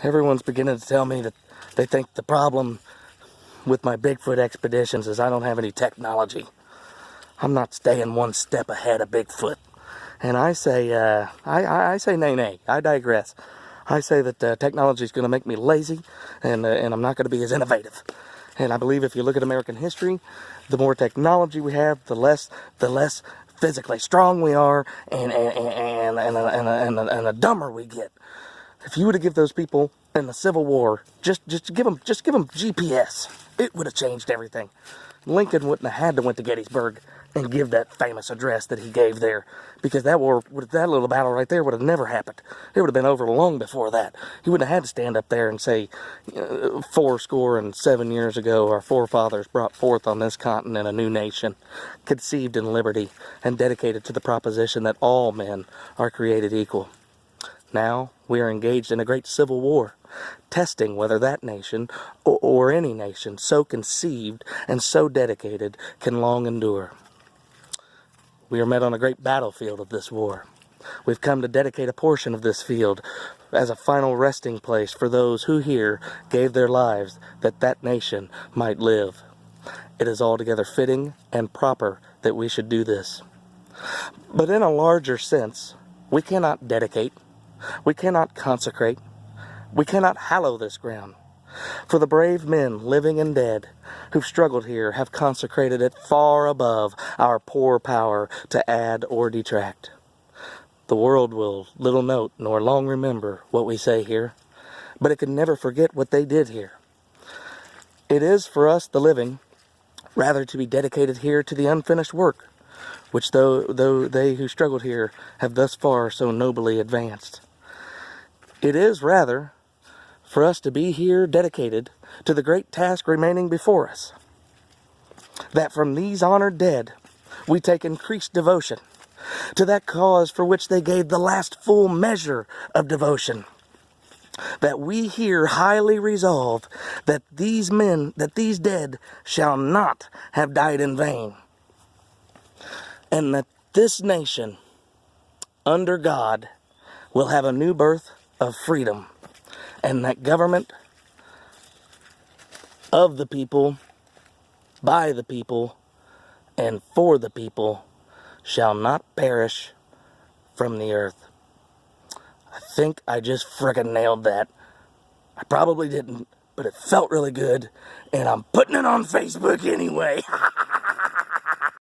Everyone's beginning to tell me that they think the problem with my Bigfoot expeditions is I don't have any technology. I'm not staying one step ahead of Bigfoot. And I say, I say nay. I digress. I say that technology is going to make me lazy, and I'm not going to be as innovative. And I believe if you look at American history, the more technology we have, the less physically strong we are, and the dumber we get. If you were to give those people in the Civil War just give them GPS, it would have changed everything. Lincoln wouldn't have had to went to Gettysburg and give that famous address that he gave there, because that little battle right there would have never happened. It would have been over long before that. He wouldn't have had to stand up there and say, 407 years ago, our forefathers brought forth on this continent a new nation, conceived in liberty and dedicated to the proposition that all men are created equal. Now we are engaged in a great civil war, testing whether that nation, or any nation so conceived and so dedicated, can long endure. We are met on a great battlefield of this war. We've come to dedicate a portion of this field as a final resting place for those who here gave their lives that that nation might live. It is altogether fitting and proper that we should do this. But in a larger sense, we cannot dedicate, we cannot consecrate, we cannot hallow this ground. For the brave men, living and dead, who've struggled here have consecrated it far above our poor power to add or detract. The world will little note nor long remember what we say here, but it can never forget what they did here. It is for us, the living, rather to be dedicated here to the unfinished work, which though they who struggled here have thus far so nobly advanced. It is rather for us to be here dedicated to the great task remaining before us, that from these honored dead we take increased devotion to that cause for which they gave the last full measure of devotion, that we here highly resolve that these dead shall not have died in vain, and that this nation under God will have a new birth of freedom, and that government of the people, by the people, and for the people shall not perish from the earth. I think I just frickin' nailed that. I probably didn't, but it felt really good, and I'm putting it on Facebook anyway.